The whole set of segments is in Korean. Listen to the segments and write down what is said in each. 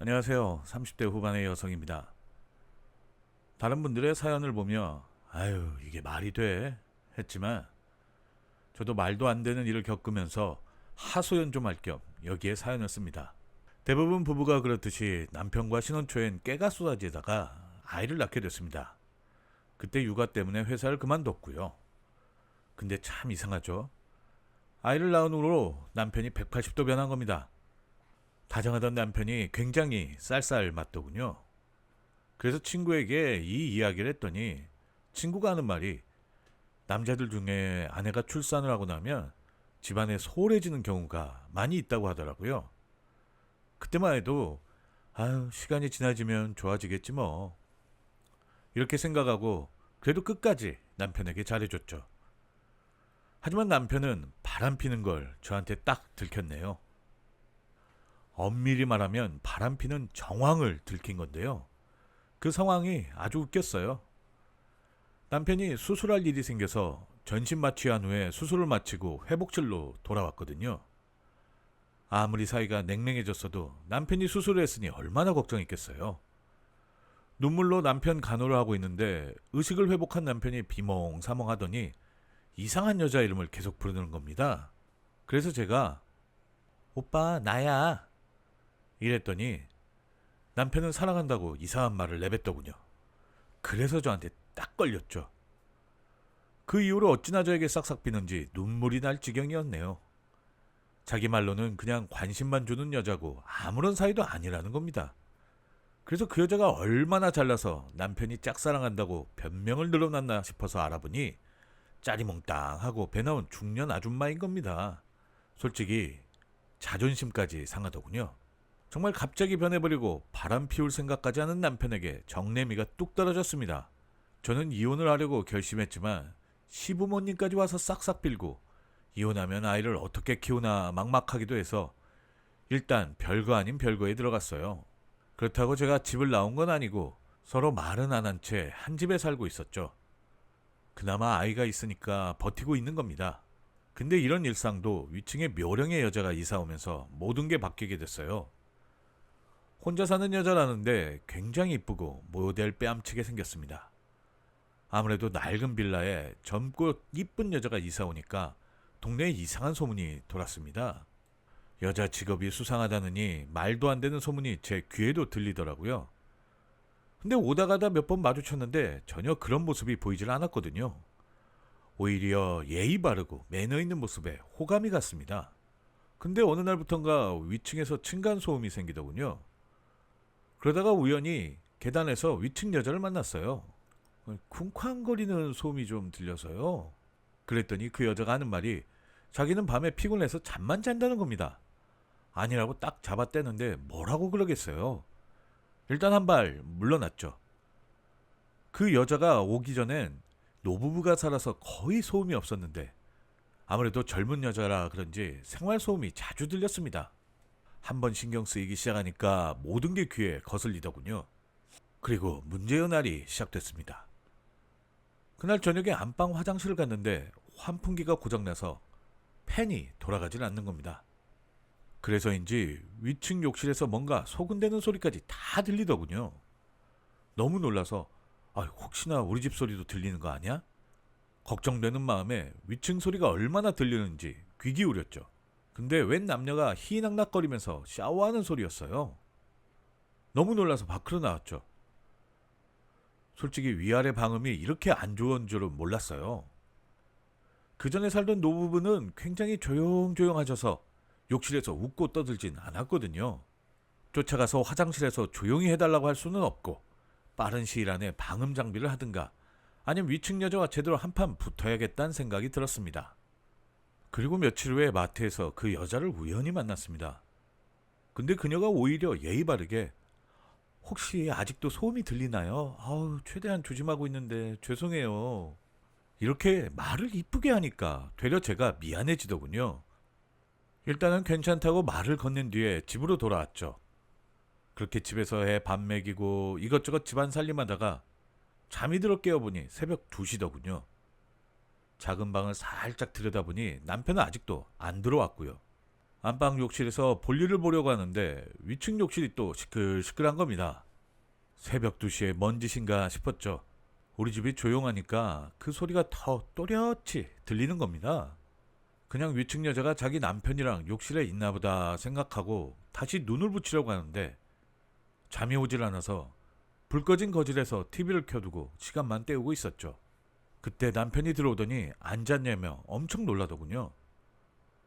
안녕하세요. 30대 후반의 여성입니다. 다른 분들의 사연을 보며 아유 이게 말이 돼 했지만 저도 말도 안 되는 일을 겪으면서 하소연 좀 할 겸 여기에 사연을 씁니다. 대부분 부부가 그렇듯이 남편과 신혼 초엔 깨가 쏟아지다가 아이를 낳게 됐습니다. 그때 육아 때문에 회사를 그만뒀고요. 근데 참 이상하죠. 아이를 낳은 후로 남편이 180도 변한 겁니다. 다정하던 남편이 굉장히 쌀쌀맞더군요. 그래서 친구에게 이 이야기를 했더니 친구가 하는 말이 남자들 중에 아내가 출산을 하고 나면 집안에 소홀해지는 경우가 많이 있다고 하더라고요. 그때만 해도 아유 시간이 지나지면 좋아지겠지 뭐 이렇게 생각하고 그래도 끝까지 남편에게 잘해줬죠. 하지만 남편은 바람피는 걸 저한테 딱 들켰네요. 엄밀히 말하면 바람피는 정황을 들킨 건데요. 그 상황이 아주 웃겼어요. 남편이 수술할 일이 생겨서 전신 마취한 후에 수술을 마치고 회복실로 돌아왔거든요. 아무리 사이가 냉랭해졌어도 남편이 수술을 했으니 얼마나 걱정했겠어요. 눈물로 남편 간호를 하고 있는데 의식을 회복한 남편이 비몽사몽하더니 이상한 여자 이름을 계속 부르는 겁니다. 그래서 제가 오빠 나야 이랬더니 남편은 사랑한다고 이상한 말을 내뱉더군요. 그래서 저한테 딱 걸렸죠. 그 이후로 어찌나 저에게 싹싹 비는지 눈물이 날 지경이었네요. 자기 말로는 그냥 관심만 주는 여자고 아무런 사이도 아니라는 겁니다. 그래서 그 여자가 얼마나 잘나서 남편이 짝사랑한다고 변명을 늘어놨나 싶어서 알아보니 짜리몽땅하고 배 나온 중년 아줌마인 겁니다. 솔직히 자존심까지 상하더군요. 정말 갑자기 변해버리고 바람 피울 생각까지 하는 남편에게 정내미가 뚝 떨어졌습니다. 저는 이혼을 하려고 결심했지만 시부모님까지 와서 싹싹 빌고 이혼하면 아이를 어떻게 키우나 막막하기도 해서 일단 별거 아닌 별거에 들어갔어요. 그렇다고 제가 집을 나온 건 아니고 서로 말은 안 한 채 한 집에 살고 있었죠. 그나마 아이가 있으니까 버티고 있는 겁니다. 근데 이런 일상도 위층에 묘령의 여자가 이사 오면서 모든 게 바뀌게 됐어요. 혼자 사는 여자라는데 굉장히 이쁘고 모델 빼암치게 생겼습니다. 아무래도 낡은 빌라에 젊고 이쁜 여자가 이사 오니까 동네에 이상한 소문이 돌았습니다. 여자 직업이 수상하다느니 말도 안 되는 소문이 제 귀에도 들리더라고요. 근데 오다 가다 몇 번 마주쳤는데 전혀 그런 모습이 보이질 않았거든요. 오히려 예의 바르고 매너 있는 모습에 호감이 갔습니다. 근데 어느 날부턴가 위층에서 층간소음이 생기더군요. 그러다가 우연히 계단에서 위층 여자를 만났어요. 쿵쾅거리는 소음이 좀 들려서요. 그랬더니 그 여자가 하는 말이 자기는 밤에 피곤해서 잠만 잔다는 겁니다. 아니라고 딱 잡아떼는데 뭐라고 그러겠어요. 일단 한 발 물러났죠. 그 여자가 오기 전엔 노부부가 살아서 거의 소음이 없었는데 아무래도 젊은 여자라 그런지 생활 소음이 자주 들렸습니다. 한번 신경 쓰이기 시작하니까 모든 게 귀에 거슬리더군요. 그리고 문제의 날이 시작됐습니다. 그날 저녁에 안방 화장실을 갔는데 환풍기가 고장나서 팬이 돌아가질 않는 겁니다. 그래서인지 위층 욕실에서 뭔가 소근대는 소리까지 다 들리더군요. 너무 놀라서 혹시나 우리 집 소리도 들리는 거 아니야? 걱정되는 마음에 위층 소리가 얼마나 들리는지 귀 기울였죠. 근데 웬 남녀가 희낙낙거리면서 샤워하는 소리였어요. 너무 놀라서 밖으로 나왔죠. 솔직히 위아래 방음이 이렇게 안 좋은 줄은 몰랐어요. 그 전에 살던 노부부는 굉장히 조용조용하셔서 욕실에서 웃고 떠들진 않았거든요. 쫓아가서 화장실에서 조용히 해달라고 할 수는 없고 빠른 시일 안에 방음 장비를 하든가 아니면 위층 여자와 제대로 한판 붙어야겠다는 생각이 들었습니다. 그리고 며칠 후에 마트에서 그 여자를 우연히 만났습니다. 근데 그녀가 오히려 예의 바르게 혹시 아직도 소음이 들리나요? 최대한 조심하고 있는데 죄송해요. 이렇게 말을 이쁘게 하니까 되려 제가 미안해지더군요. 일단은 괜찮다고 말을 건넨 뒤에 집으로 돌아왔죠. 그렇게 집에서 애 밥 먹이고 이것저것 집안 살림하다가 잠이 들어 깨어보니 새벽 2시더군요. 작은 방을 살짝 들여다보니 남편은 아직도 안 들어왔고요. 안방 욕실에서 볼일을 보려고 하는데 위층 욕실이 또 시끌시끌한 겁니다. 새벽 2시에 뭔 짓인가 싶었죠. 우리 집이 조용하니까 그 소리가 더 또렷이 들리는 겁니다. 그냥 위층 여자가 자기 남편이랑 욕실에 있나 보다 생각하고 다시 눈을 붙이려고 하는데 잠이 오질 않아서 불 꺼진 거실에서 TV를 켜두고 시간만 때우고 있었죠. 그때 남편이 들어오더니 앉았냐며 엄청 놀라더군요.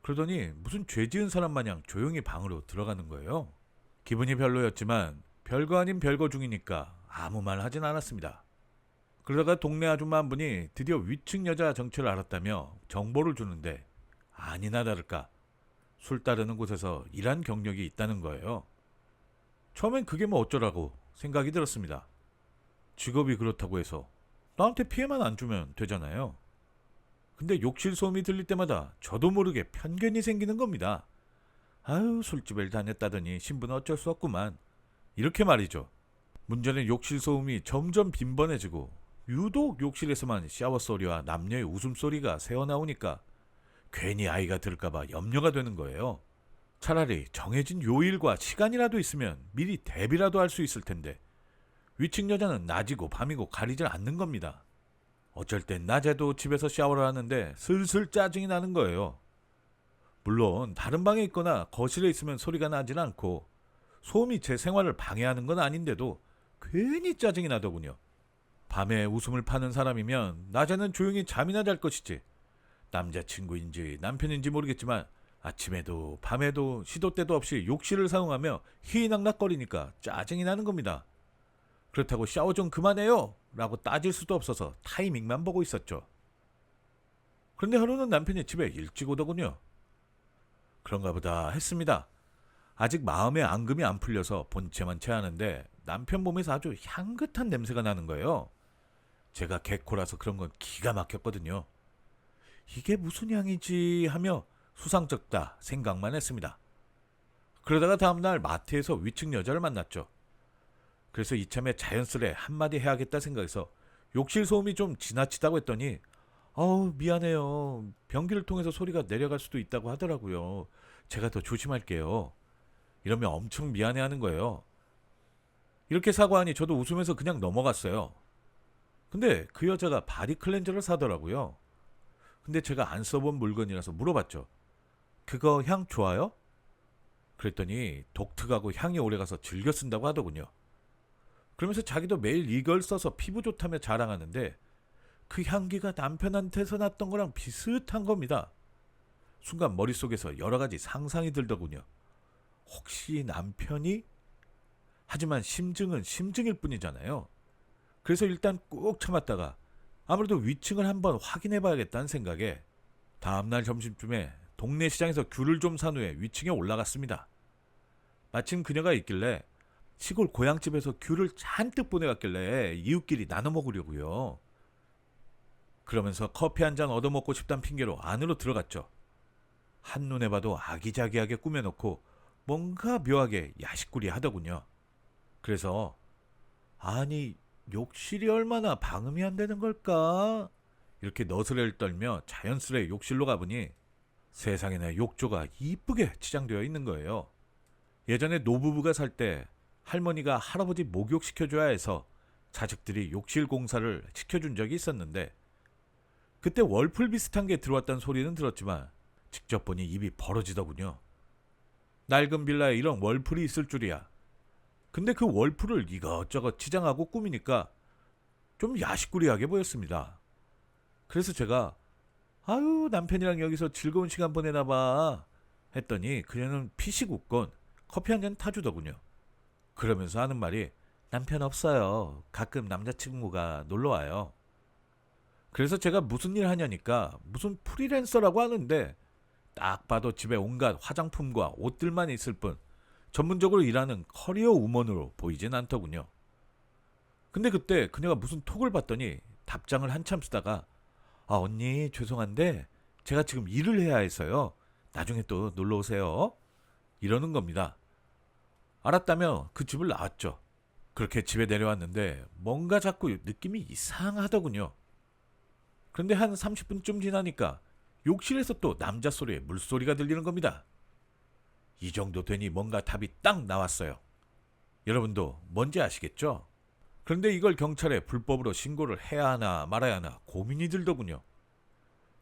그러더니 무슨 죄 지은 사람 마냥 조용히 방으로 들어가는 거예요. 기분이 별로였지만 별거 아닌 별거 중이니까 아무 말 하진 않았습니다. 그러다가 동네 아줌마 한 분이 드디어 위층 여자 정체를 알았다며 정보를 주는데 아니나 다를까 술 따르는 곳에서 일한 경력이 있다는 거예요. 처음엔 그게 뭐 어쩌라고 생각이 들었습니다. 직업이 그렇다고 해서 나한테 피해만 안 주면 되잖아요. 근데 욕실 소음이 들릴 때마다 저도 모르게 편견이 생기는 겁니다. 아유, 술집을 다녔다더니 신부는 어쩔 수 없구만. 이렇게 말이죠. 문제는 욕실 소음이 점점 빈번해지고 유독 욕실에서만 샤워 소리와 남녀의 웃음소리가 새어나오니까 괜히 아이가 들을까봐 염려가 되는 거예요. 차라리 정해진 요일과 시간이라도 있으면 미리 대비라도 할 수 있을 텐데 위층 여자는 낮이고 밤이고 가리질 않는 겁니다. 어쩔 땐 낮에도 집에서 샤워를 하는데 슬슬 짜증이 나는 거예요. 물론 다른 방에 있거나 거실에 있으면 소리가 나진 않고 소음이 제 생활을 방해하는 건 아닌데도 괜히 짜증이 나더군요. 밤에 웃음을 파는 사람이면 낮에는 조용히 잠이나 잘 것이지. 남자친구인지 남편인지 모르겠지만 아침에도 밤에도 시도 때도 없이 욕실을 사용하며 희낙낙거리니까 짜증이 나는 겁니다. 그렇다고 샤워 좀 그만해요 라고 따질 수도 없어서 타이밍만 보고 있었죠. 그런데 하루는 남편이 집에 일찍 오더군요. 그런가 보다 했습니다. 아직 마음의 앙금이 안 풀려서 본체만 체하는데 남편 몸에서 아주 향긋한 냄새가 나는 거예요. 제가 개코라서 그런 건 기가 막혔거든요. 이게 무슨 향이지 하며 수상쩍다 생각만 했습니다. 그러다가 다음날 마트에서 위층 여자를 만났죠. 그래서 이참에 자연스레 한마디 해야겠다 생각해서 욕실 소음이 좀 지나치다고 했더니 미안해요. 변기를 통해서 소리가 내려갈 수도 있다고 하더라고요. 제가 더 조심할게요. 이러면 엄청 미안해하는 거예요. 이렇게 사과하니 저도 웃으면서 그냥 넘어갔어요. 근데 그 여자가 바디 클렌저를 사더라고요. 근데 제가 안 써본 물건이라서 물어봤죠. 그거 향 좋아요? 그랬더니 독특하고 향이 오래가서 즐겨 쓴다고 하더군요. 그러면서 자기도 매일 이걸 써서 피부 좋다며 자랑하는데 그 향기가 남편한테서 났던 거랑 비슷한 겁니다. 순간 머릿속에서 여러 가지 상상이 들더군요. 혹시 남편이? 하지만 심증은 심증일 뿐이잖아요. 그래서 일단 꾹 참았다가 아무래도 위층을 한번 확인해 봐야겠다는 생각에 다음날 점심쯤에 동네 시장에서 귤을 좀 산 후에 위층에 올라갔습니다. 마침 그녀가 있길래 시골 고향집에서 귤을 잔뜩 보내왔길래 이웃끼리 나눠 먹으려고요. 그러면서 커피 한 잔 얻어먹고 싶다는 핑계로 안으로 들어갔죠. 한눈에 봐도 아기자기하게 꾸며놓고 뭔가 묘하게 야식구리 하더군요. 그래서 아니 욕실이 얼마나 방음이 안 되는 걸까? 이렇게 너스레를 떨며 자연스레 욕실로 가보니 세상에나 욕조가 이쁘게 치장되어 있는 거예요. 예전에 노부부가 살 때 할머니가 할아버지 목욕시켜줘야 해서 자식들이 욕실 공사를 시켜준 적이 있었는데 그때 월풀 비슷한 게 들어왔다는 소리는 들었지만 직접 보니 입이 벌어지더군요. 낡은 빌라에 이런 월풀이 있을 줄이야. 근데 그 월풀을 이것저것 치장하고 꾸미니까 좀 야식구리하게 보였습니다. 그래서 제가 아유 남편이랑 여기서 즐거운 시간 보내나봐 했더니 그녀는 피식 웃곤 커피 한 잔 타주더군요. 그러면서 하는 말이 남편 없어요. 가끔 남자친구가 놀러와요. 그래서 제가 무슨 일 하냐니까 무슨 프리랜서라고 하는데 딱 봐도 집에 온갖 화장품과 옷들만 있을 뿐 전문적으로 일하는 커리어 우먼으로 보이진 않더군요. 근데 그때 그녀가 무슨 톡을 봤더니 답장을 한참 쓰다가 언니 죄송한데 제가 지금 일을 해야 해서요. 나중에 또 놀러 오세요. 이러는 겁니다. 알았다며 그 집을 나왔죠. 그렇게 집에 내려왔는데 뭔가 자꾸 느낌이 이상하더군요. 그런데 한 30분쯤 지나니까 욕실에서 또 남자 소리에 물소리가 들리는 겁니다. 이 정도 되니 뭔가 답이 딱 나왔어요. 여러분도 뭔지 아시겠죠? 그런데 이걸 경찰에 불법으로 신고를 해야 하나 말아야 하나 고민이 들더군요.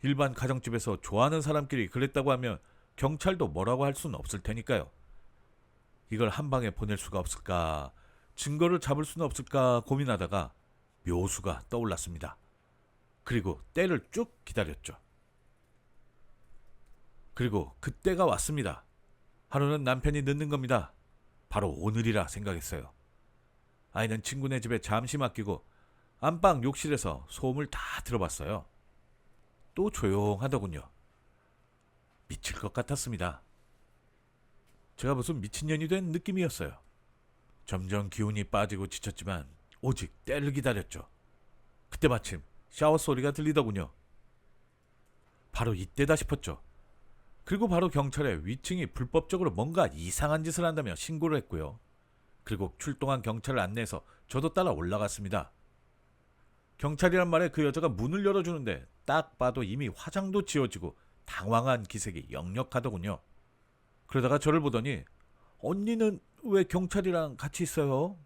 일반 가정집에서 좋아하는 사람끼리 그랬다고 하면 경찰도 뭐라고 할 수는 없을 테니까요. 이걸 한 방에 보낼 수가 없을까, 증거를 잡을 수는 없을까 고민하다가 묘수가 떠올랐습니다. 그리고 때를 쭉 기다렸죠. 그리고 그때가 왔습니다. 하루는 남편이 늦는 겁니다. 바로 오늘이라 생각했어요. 아이는 친구네 집에 잠시 맡기고 안방 욕실에서 소음을 다 들어봤어요. 또 조용하더군요. 미칠 것 같았습니다. 제가 무슨 미친년이 된 느낌이었어요. 점점 기운이 빠지고 지쳤지만 오직 때를 기다렸죠. 그때 마침 샤워 소리가 들리더군요. 바로 이때다 싶었죠. 그리고 바로 경찰에 위층이 불법적으로 뭔가 이상한 짓을 한다며 신고를 했고요. 그리고 출동한 경찰을 안내해서 저도 따라 올라갔습니다. 경찰이란 말에 그 여자가 문을 열어주는데 딱 봐도 이미 화장도 지워지고 당황한 기색이 역력하더군요. 그러다가 저를 보더니 언니는 왜 경찰이랑 같이 있어요?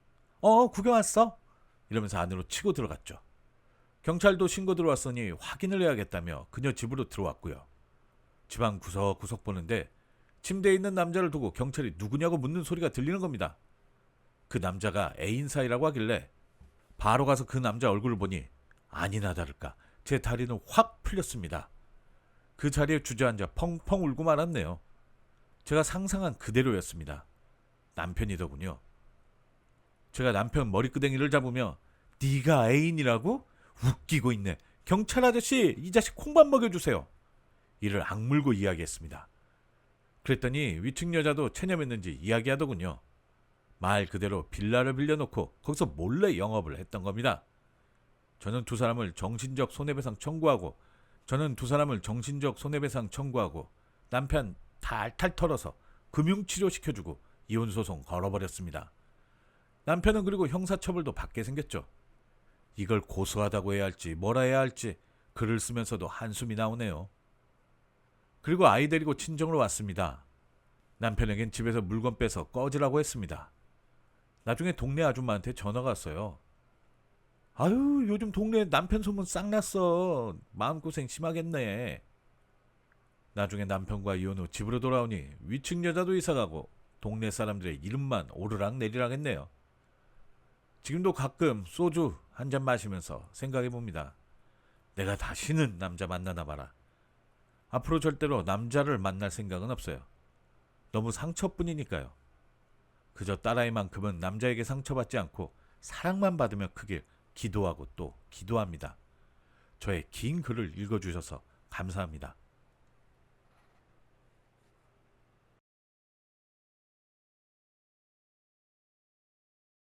구경 왔어? 이러면서 안으로 치고 들어갔죠. 경찰도 신고 들어왔으니 확인을 해야겠다며 그녀 집으로 들어왔고요. 집안 구석구석 보는데 침대에 있는 남자를 두고 경찰이 누구냐고 묻는 소리가 들리는 겁니다. 그 남자가 애인 사이라고 하길래 바로 가서 그 남자 얼굴을 보니 아니나 다를까 제 다리는 확 풀렸습니다. 그 자리에 주저앉아 펑펑 울고 말았네요. 제가 상상한 그대로였습니다. 남편이더군요. 제가 남편 머리끄댕이를 잡으며 네가 애인이라고? 웃기고 있네. 경찰 아저씨 이 자식 콩밥 먹여주세요. 이를 악물고 이야기했습니다. 그랬더니 위층 여자도 체념했는지 이야기하더군요. 말 그대로 빌라를 빌려놓고 거기서 몰래 영업을 했던 겁니다. 저는 두 사람을 정신적 손해배상 청구하고 남편 탈탈 털어서 금융치료시켜주고 이혼소송 걸어버렸습니다. 남편은 그리고 형사처벌도 받게 생겼죠. 이걸 고소하다고 해야 할지 뭐라 해야 할지 글을 쓰면서도 한숨이 나오네요. 그리고 아이 데리고 친정으로 왔습니다. 남편에겐 집에서 물건 빼서 꺼지라고 했습니다. 나중에 동네 아줌마한테 전화가 왔어요. 아유 요즘 동네에 남편 소문 싹 났어. 마음고생 심하겠네. 나중에 남편과 이혼 후 집으로 돌아오니 위층 여자도 이사가고 동네 사람들의 이름만 오르락 내리락 했네요. 지금도 가끔 소주 한 잔 마시면서 생각해봅니다. 내가 다시는 남자 만나나 봐라. 앞으로 절대로 남자를 만날 생각은 없어요. 너무 상처뿐이니까요. 그저 딸아이만큼은 남자에게 상처받지 않고 사랑만 받으며 크길 기도하고 또 기도합니다. 저의 긴 글을 읽어주셔서 감사합니다.